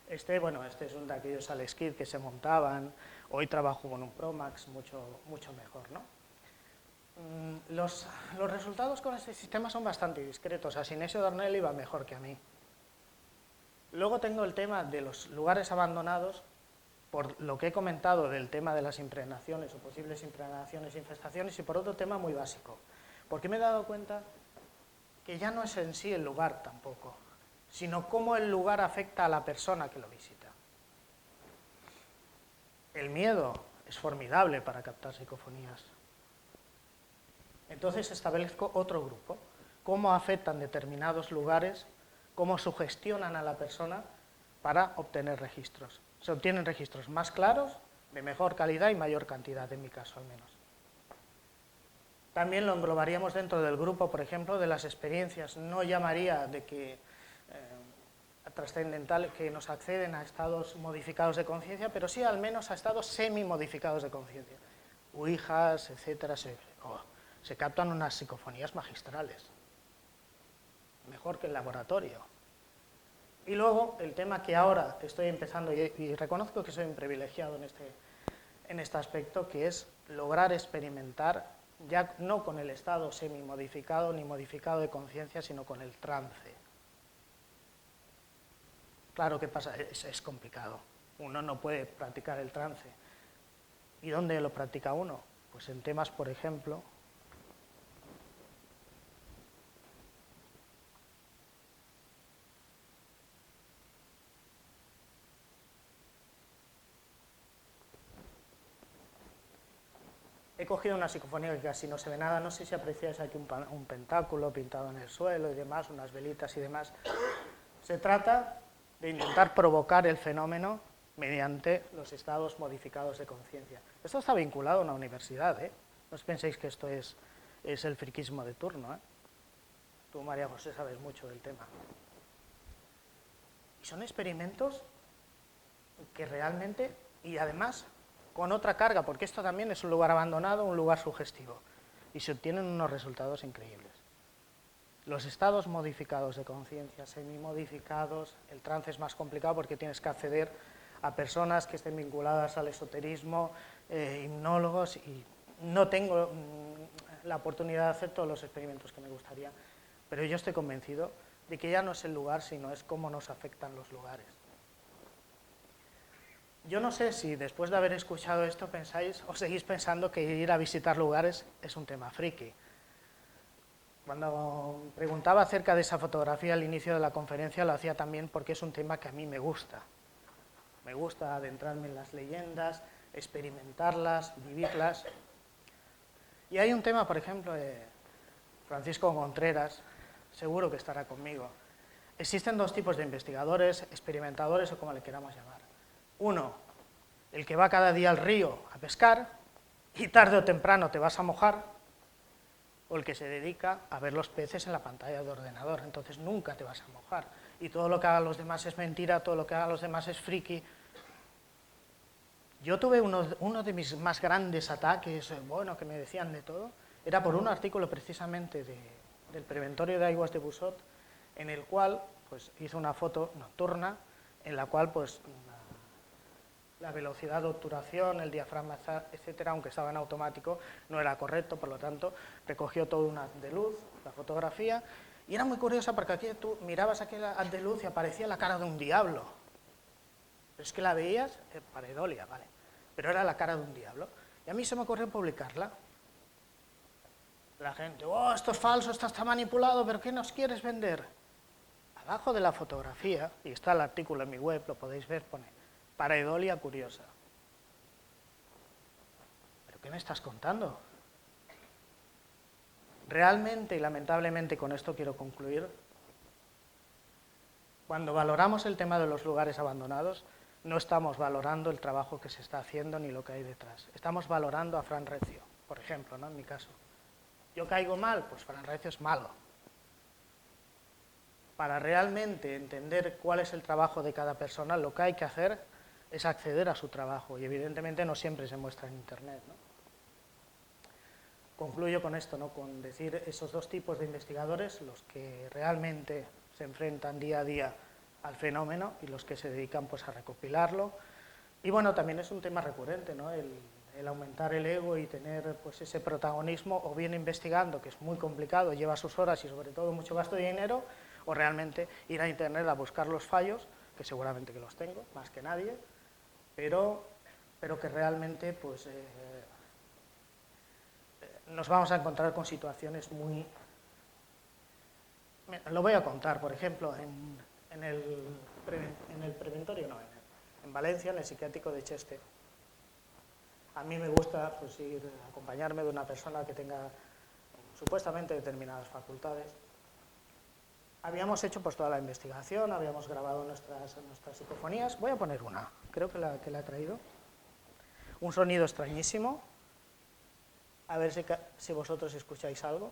Este es un de aquellos Aleskit que se montaban. Hoy trabajo con un Promax, mucho mejor, ¿no? Los resultados con este sistema son bastante discretos. A Sinesio Dornelli va mejor que a mí. Luego tengo el tema de los lugares abandonados, por lo que he comentado del tema de las impregnaciones o posibles impregnaciones e infestaciones, y por otro tema muy básico, porque me he dado cuenta que ya no es en sí el lugar tampoco, sino cómo el lugar afecta a la persona que lo visita. El miedo es formidable para captar psicofonías. Entonces establezco otro grupo, cómo afectan determinados lugares, cómo sugestionan a la persona para obtener registros. Se obtienen registros más claros, de mejor calidad y mayor cantidad, en mi caso al menos. También lo englobaríamos dentro del grupo, por ejemplo, de las experiencias. No llamaría de que trascendentales que nos acceden a estados modificados de conciencia, pero sí al menos a estados semi-modificados de conciencia. ouijas, etcétera, se captan unas psicofonías magistrales, mejor que el laboratorio. Y luego, el tema que ahora estoy empezando, y reconozco que soy un privilegiado en este aspecto, que es lograr experimentar, ya no con el estado semi-modificado ni modificado de conciencia, sino con el trance. Claro que pasa, es complicado. Uno no puede practicar el trance. ¿Y dónde lo practica uno? Pues en temas, por ejemplo, he cogido una psicofonía que casi no se ve nada, no sé si apreciáis aquí un pentáculo pintado en el suelo y demás, unas velitas y demás. Se trata de intentar provocar el fenómeno mediante los estados modificados de conciencia. Esto está vinculado a una universidad, ¿eh? No os penséis que esto es el friquismo de turno, ¿eh? Tú, María José, sabes mucho del tema. Y son experimentos que realmente, y además con otra carga, porque esto también es un lugar abandonado, un lugar sugestivo, y se obtienen unos resultados increíbles. Los estados modificados de conciencia, semimodificados, el trance es más complicado porque tienes que acceder a personas que estén vinculadas al esoterismo, hipnólogos, y no tengo la oportunidad de hacer todos los experimentos que me gustaría, pero yo estoy convencido de que ya no es el lugar, sino es cómo nos afectan los lugares. Yo no sé si después de haber escuchado esto pensáis o seguís pensando que ir a visitar lugares es un tema friki. Cuando preguntaba acerca de esa fotografía al inicio de la conferencia lo hacía también porque es un tema que a mí me gusta. Me gusta adentrarme en las leyendas, experimentarlas, vivirlas. Y hay un tema, por ejemplo, de Francisco Contreras, seguro que estará conmigo. Existen dos tipos de investigadores, experimentadores o como le queramos llamar. Uno, el que va cada día al río a pescar y tarde o temprano te vas a mojar, o el que se dedica a ver los peces en la pantalla de ordenador, entonces nunca te vas a mojar. Y todo lo que hagan los demás es mentira, todo lo que hagan los demás es friki. Yo tuve uno de mis más grandes ataques, bueno, que me decían de todo, era por un artículo precisamente del preventorio de aguas de Busot, en el cual pues, hice una foto nocturna, en la cual pues, la velocidad de obturación, el diafragma, etcétera, aunque estaba en automático, no era correcto, por lo tanto, recogió todo un haz de luz, la fotografía, y era muy curiosa porque aquí tú mirabas aquel haz de luz y aparecía la cara de un diablo. Pero es que la veías, pareidolia, vale, pero era la cara de un diablo. Y a mí se me ocurrió publicarla. La gente, oh, esto es falso, esto está manipulado, pero ¿qué nos quieres vender? Abajo de la fotografía, y está el artículo en mi web, lo podéis ver, pone pareidolia curiosa. ¿Pero qué me estás contando? Realmente y lamentablemente, con esto quiero concluir, cuando valoramos el tema de los lugares abandonados, no estamos valorando el trabajo que se está haciendo ni lo que hay detrás. Estamos valorando a Fran Recio, por ejemplo, ¿no? En mi caso. ¿Yo caigo mal? Pues Fran Recio es malo. Para realmente entender cuál es el trabajo de cada persona, lo que hay que hacer es acceder a su trabajo, y evidentemente no siempre se muestra en Internet, ¿no? Concluyo con esto, ¿no? Con decir esos dos tipos de investigadores, los que realmente se enfrentan día a día al fenómeno y los que se dedican pues, a recopilarlo. Y bueno, también es un tema recurrente, ¿no? El aumentar el ego y tener pues, ese protagonismo, o bien investigando, que es muy complicado, lleva sus horas y sobre todo mucho gasto de dinero, o realmente ir a Internet a buscar los fallos, que seguramente que los tengo, más que nadie, pero que realmente pues, nos vamos a encontrar con situaciones muy... Lo voy a contar, por ejemplo, en el preventorio, no, en Valencia, en el psiquiátrico de Cheste. A mí me gusta pues, acompañarme de una persona que tenga supuestamente determinadas facultades. Habíamos hecho pues, toda la investigación, habíamos grabado nuestras psicofonías. Voy a poner una, creo que la he traído. Un sonido extrañísimo. A ver si vosotros escucháis algo.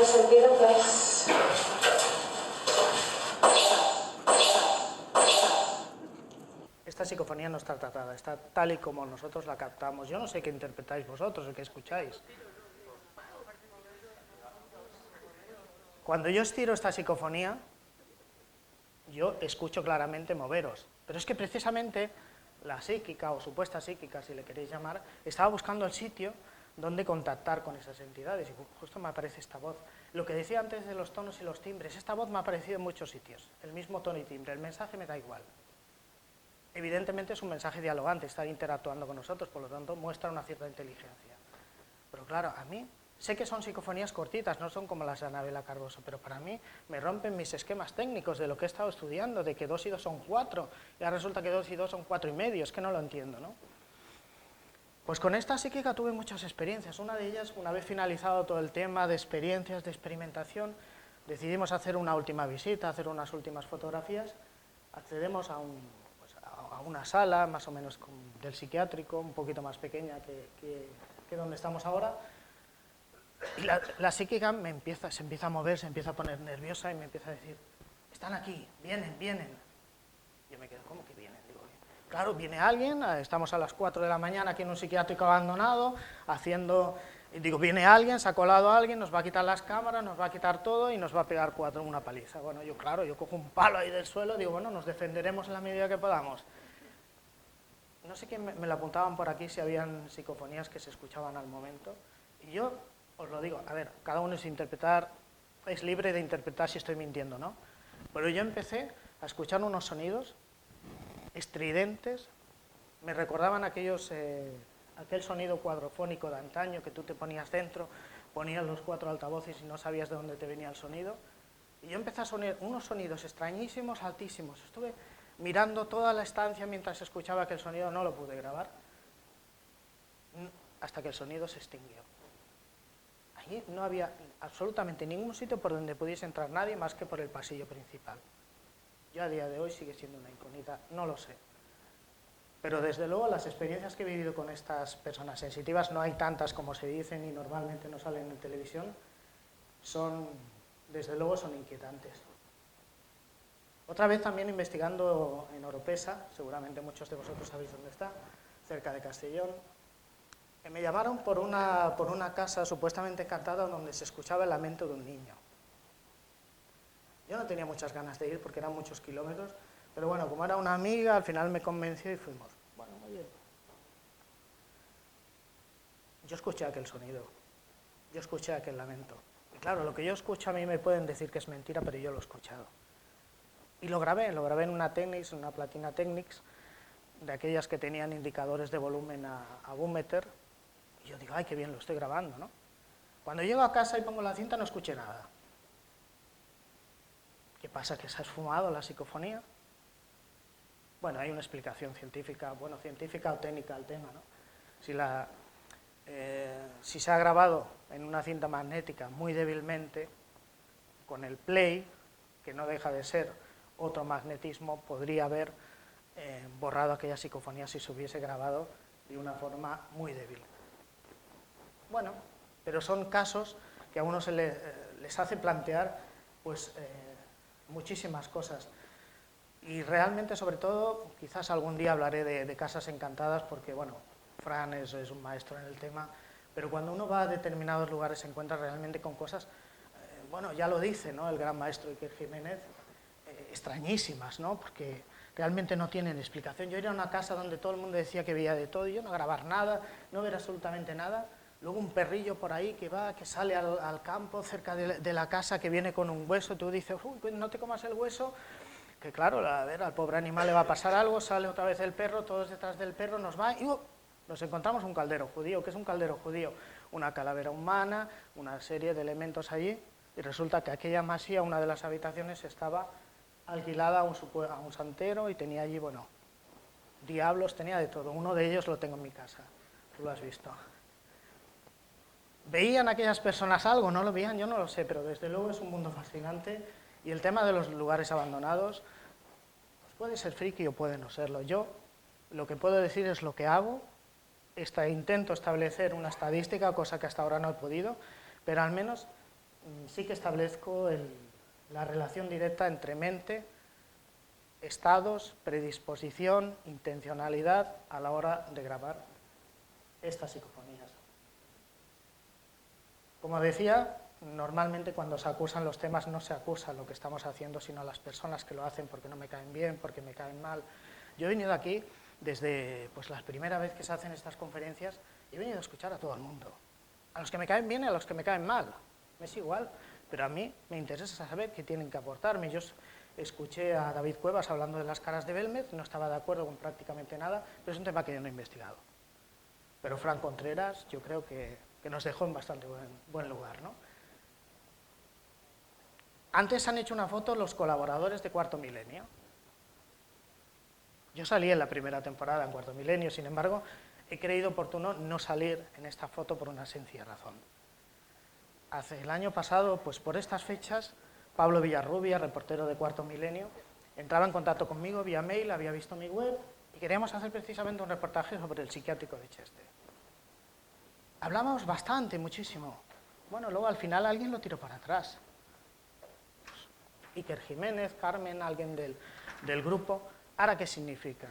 hace sentido que es... Esta psicofonía no está tratada, está tal y como nosotros la captamos. Yo no sé qué interpretáis vosotros, o qué escucháis. Cuando yo estiro esta psicofonía, yo escucho claramente moveros. Pero es que precisamente la psíquica, o supuesta psíquica, si le queréis llamar, estaba buscando el sitio donde contactar con esas entidades. Y justo me aparece esta voz. Lo que decía antes de los tonos y los timbres, esta voz me ha aparecido en muchos sitios. El mismo tono y timbre, el mensaje me da igual. Evidentemente es un mensaje dialogante, está interactuando con nosotros, por lo tanto muestra una cierta inteligencia. Pero claro, a mí, sé que son psicofonías cortitas, no son como las de Anabela Cardoso, pero para mí me rompen mis esquemas técnicos de lo que he estado estudiando, de que 2 y 2 son 4, y ahora resulta que 2 y 2 son 4 y medio, es que no lo entiendo, ¿no? Pues con esta psíquica tuve muchas experiencias. Una de ellas, una vez finalizado todo el tema de experiencias, de experimentación, decidimos hacer una última visita, hacer unas últimas fotografías, accedemos a una sala más o menos del psiquiátrico, un poquito más pequeña que donde estamos ahora, y la psíquica se empieza a mover, se empieza a poner nerviosa y me empieza a decir, están aquí, vienen. Yo me quedo, ¿cómo que vienen? Digo, claro, viene alguien, estamos a las 4 de la mañana aquí en un psiquiátrico abandonado, viene alguien, se ha colado alguien, nos va a quitar las cámaras, nos va a quitar todo y nos va a pegar una paliza. Bueno, yo cojo un palo ahí del suelo, digo, bueno, nos defenderemos en la medida que podamos. No sé quién me lo apuntaban por aquí, si habían psicofonías que se escuchaban al momento. Y yo os lo digo, a ver, cada uno es libre de interpretar si estoy mintiendo, ¿no? Pero yo empecé a escuchar unos sonidos estridentes, me recordaban aquel sonido cuadrofónico de antaño que tú te ponías dentro, ponías los 4 altavoces y no sabías de dónde te venía el sonido. Y yo empecé a sonar unos sonidos extrañísimos, altísimos. Estuve mirando toda la estancia mientras escuchaba aquel sonido, no lo pude grabar, hasta que el sonido se extinguió. Allí no había absolutamente ningún sitio por donde pudiese entrar nadie más que por el pasillo principal. Yo a día de hoy sigue siendo una incógnita, no lo sé. Pero desde luego las experiencias que he vivido con estas personas sensitivas, no hay tantas como se dicen y normalmente no salen en televisión, desde luego son inquietantes. Otra vez también investigando en Oropesa, seguramente muchos de vosotros sabéis dónde está, cerca de Castellón, me llamaron por una casa supuestamente encantada donde se escuchaba el lamento de un niño. Yo no tenía muchas ganas de ir porque eran muchos kilómetros, pero bueno, como era una amiga, al final me convenció y fuimos. Bueno, muy bien. Yo escuché aquel sonido, yo escuché aquel lamento. Y claro, lo que yo escucho a mí me pueden decir que es mentira, pero yo lo he escuchado. Y lo grabé en una Technics, una Platina Technics, de aquellas que tenían indicadores de volumen a boom meter. Y yo digo, ay, qué bien, lo estoy grabando, ¿no? Cuando llego a casa y pongo la cinta no escuché nada. ¿Qué pasa? ¿Que se ha esfumado la psicofonía? Bueno, hay una explicación científica, científica o técnica al tema, ¿no? Si se ha grabado en una cinta magnética muy débilmente, con el play, que no deja de ser otro magnetismo, podría haber borrado aquella psicofonía si se hubiese grabado de una forma muy débil. Bueno, pero son casos que a uno les hace plantear muchísimas cosas. Y realmente, sobre todo, quizás algún día hablaré de casas encantadas porque, bueno, Fran es un maestro en el tema, pero cuando uno va a determinados lugares se encuentra realmente con cosas, ya lo dice, ¿no?, el gran maestro Iker Jiménez, extrañísimas, ¿no?, porque realmente no tienen explicación. Yo iba a una casa donde todo el mundo decía que veía de todo y yo no grabar nada, no ver absolutamente nada. Luego un perrillo por ahí que sale al campo cerca de la casa, que viene con un hueso, tú dices, uy, no te comas el hueso, que claro, al pobre animal le va a pasar algo, sale otra vez el perro, todos detrás del perro, nos va y nos encontramos un caldero judío. ¿Qué es un caldero judío? Una calavera humana, una serie de elementos allí, y resulta que aquella masía, una de las habitaciones, estaba alquilada a un santero y tenía allí, diablos, tenía de todo. Uno de ellos lo tengo en mi casa, tú lo has visto. ¿Veían aquellas personas algo? ¿No lo veían? Yo no lo sé, pero desde luego es un mundo fascinante y el tema de los lugares abandonados puede ser friki o puede no serlo. Yo lo que puedo decir es lo que hago, intento establecer una estadística, cosa que hasta ahora no he podido, pero al menos sí que establezco la relación directa entre mente, estados, predisposición, intencionalidad a la hora de grabar estas psicofonías. Como decía, normalmente cuando se acusan los temas no se acusa lo que estamos haciendo, sino a las personas que lo hacen porque no me caen bien, porque me caen mal. Yo he venido aquí desde pues, la primera vez que se hacen estas conferencias, he venido a escuchar a todo el mundo. A los que me caen bien y a los que me caen mal. Me es igual, pero a mí me interesa saber qué tienen que aportarme. Yo escuché a David Cuevas hablando de las caras de Belmez, no estaba de acuerdo con prácticamente nada, pero es un tema que yo no he investigado. Pero Fran Contreras yo creo que nos dejó en bastante buen lugar, ¿no? Antes han hecho una foto los colaboradores de Cuarto Milenio. Yo salí en la primera temporada en Cuarto Milenio, sin embargo, he creído oportuno no salir en esta foto por una sencilla razón. El año pasado, pues por estas fechas, Pablo Villarrubia, reportero de Cuarto Milenio, entraba en contacto conmigo vía mail, había visto mi web y queríamos hacer precisamente un reportaje sobre el psiquiátrico de Cheste. Hablamos bastante, muchísimo. Bueno, luego al final alguien lo tiró para atrás. Iker Jiménez, Carmen, alguien del grupo. ¿Ahora qué significa?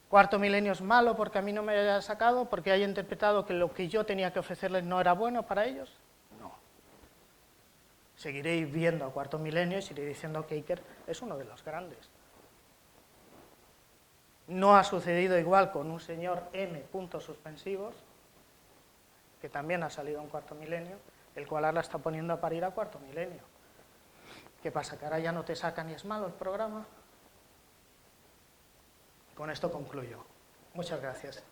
Cuarto Milenio es malo porque a mí no me haya sacado, porque haya interpretado que lo que yo tenía que ofrecerles no era bueno para ellos. No. Seguiré viendo a Cuarto Milenio y seguiré diciendo que Iker es uno de los grandes. No ha sucedido igual con un señor M. puntos suspensivos, que también ha salido en Cuarto Milenio, el cual ahora está poniendo a parir a Cuarto Milenio. ¿Qué pasa? ¿Que ahora ya no te sacan y es malo el programa? Con esto concluyo. Muchas gracias.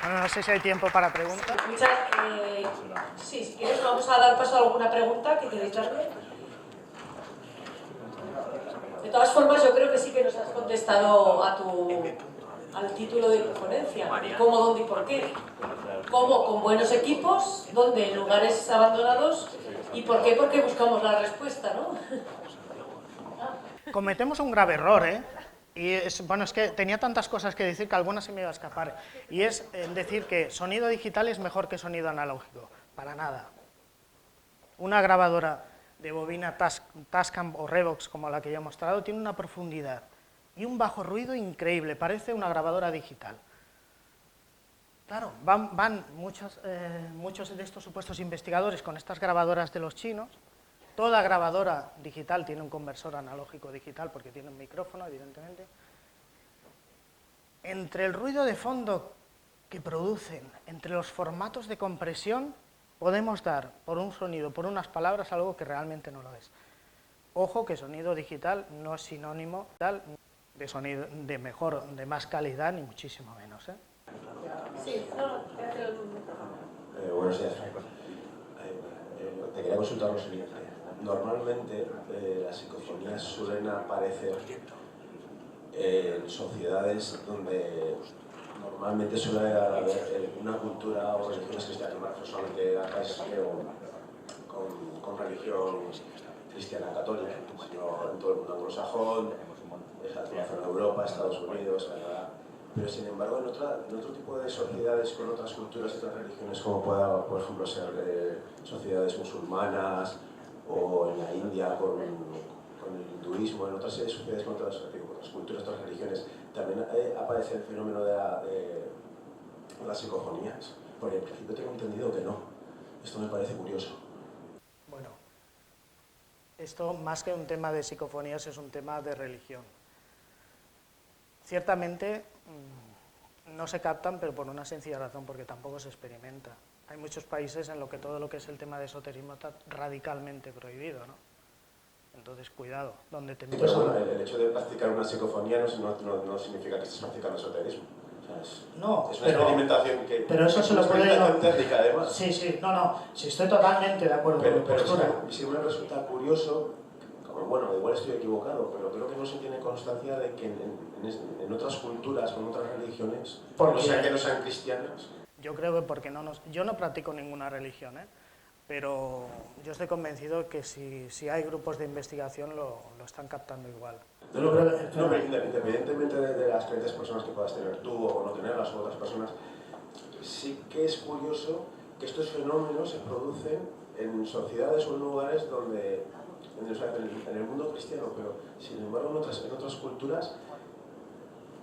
Bueno, no sé si hay tiempo para preguntas. Sí, si quieres vamos a dar paso a alguna pregunta que queréis darle. De todas formas, yo creo que sí que nos has contestado al título de tu ponencia. ¿Cómo, dónde y por qué? ¿Cómo? Con buenos equipos, ¿dónde? En lugares abandonados. ¿Y por qué? Porque buscamos la respuesta, ¿no? Cometemos un grave error, ¿eh? Y es que tenía tantas cosas que decir que algunas se me iba a escapar. Y es decir que sonido digital es mejor que sonido analógico. Para nada. Una grabadora de bobina Tascam o Revox, como la que ya he mostrado, tiene una profundidad y un bajo ruido increíble. Parece una grabadora digital. Claro, van muchos de estos supuestos investigadores con estas grabadoras de los chinos. Toda grabadora digital tiene un conversor analógico digital porque tiene un micrófono, evidentemente. Entre el ruido de fondo que producen, entre los formatos de compresión, podemos dar por un sonido, por unas palabras, algo que realmente no lo es. Ojo que sonido digital no es sinónimo de sonido de mejor, de más calidad, ni muchísimo menos, ¿eh? Sí, buenos días. Te quería consultar lo siguiente. Normalmente las psicofonías suelen aparecer en sociedades donde normalmente suele haber una cultura o religiones cristianas, no solamente acá es con religión cristiana católica, sino en todo el mundo anglosajón, en Europa, Estados Unidos, Canadá. Pero sin embargo, en otro tipo de sociedades con otras culturas y otras religiones, como pueda, por ejemplo, ser sociedades musulmanas o en la India con el hinduismo, en otras sociedades con otras culturas, otras religiones, también aparece el fenómeno de las psicofonías. Porque en principio tengo entendido que no. Esto me parece curioso. Bueno, esto más que un tema de psicofonías es un tema de religión. Ciertamente no se captan, pero por una sencilla razón, porque tampoco se experimenta. Hay muchos países en los que todo lo que es el tema de esoterismo está radicalmente prohibido, ¿no? Entonces, cuidado, donde te metes. Pero bueno, el hecho de practicar una psicofonía no significa que estés practicando esoterismo. O sea, es una experimentación que... Pero eso se lo puede... experimentación técnica, además. Sí, sí, estoy totalmente de acuerdo con tu postura. Sí me resulta curioso, bueno, igual estoy equivocado, pero creo que no se tiene constancia de que en otras culturas, con otras religiones, que no sean cristianas... Yo creo que porque yo no practico ninguna religión, ¿eh? pero yo estoy convencido que si hay grupos de investigación lo están captando igual. No, pero independientemente de las creencias personas que puedas tener tú o no tenerlas o otras personas, sí que es curioso que estos fenómenos se producen en sociedades o en lugares donde, en el mundo cristiano, pero sin embargo en otras culturas,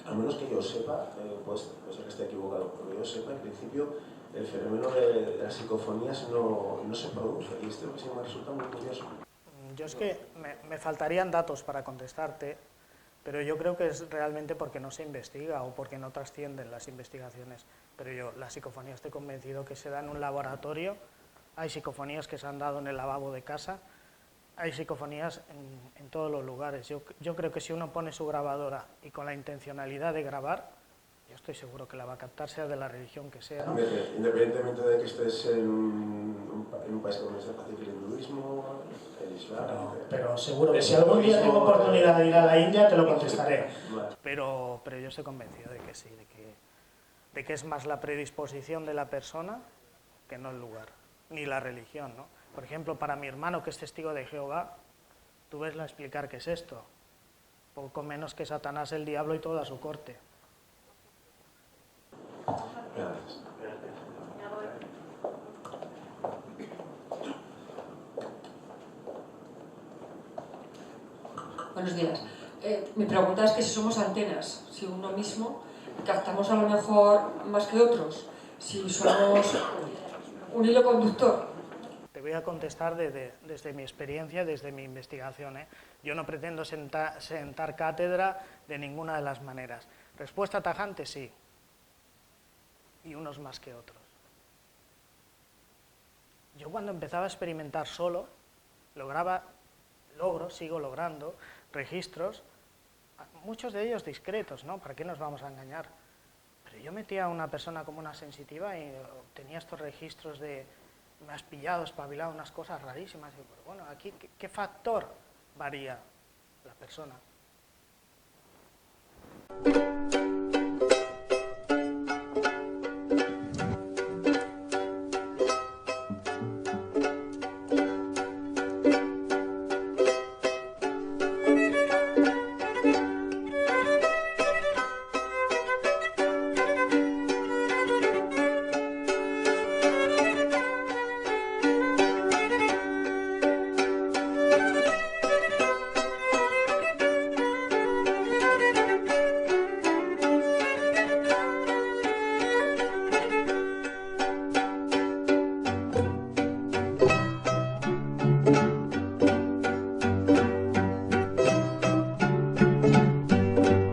al menos que yo sepa, pues ser que esté equivocado, pero que yo sepa, en principio el fenómeno de las psicofonías no se produce, y esto sí me resulta muy curioso. Yo es que me faltarían datos para contestarte, pero yo creo que es realmente porque no se investiga o porque no trascienden las investigaciones. Pero yo, la psicofonía, estoy convencido que se da en un laboratorio, hay psicofonías que se han dado en el lavabo de casa, hay psicofonías en todos los lugares. Yo creo que si uno pone su grabadora y con la intencionalidad de grabar, yo estoy seguro que la va a captar, sea de la religión que sea. Independientemente de que estés en un país como es el hinduismo, el islam... Pero seguro que si algún día tengo oportunidad de ir a la India, te lo contestaré. Pero yo estoy convencido de que sí, de que es más la predisposición de la persona que no el lugar, ni la religión, ¿no? Por ejemplo, para mi hermano, que es testigo de Jehová, tú vesle a explicar qué es esto. Poco menos que Satanás, el diablo y toda su corte. Gracias. Buenos días. Mi pregunta es que si somos antenas, si uno mismo captamos a lo mejor más que otros, si somos un hilo conductor. Te voy a contestar desde mi experiencia, desde mi investigación, ¿eh? Yo no pretendo sentar cátedra de ninguna de las maneras. Respuesta tajante, sí. Y unos más que otros. Yo cuando empezaba a experimentar solo, sigo logrando registros, muchos de ellos discretos, ¿no? ¿Para qué nos vamos a engañar? Pero yo metía a una persona como una sensitiva y tenía estos registros de me has pillado, espabilado, unas cosas rarísimas. Y, pero bueno, aquí, ¿qué factor varía la persona?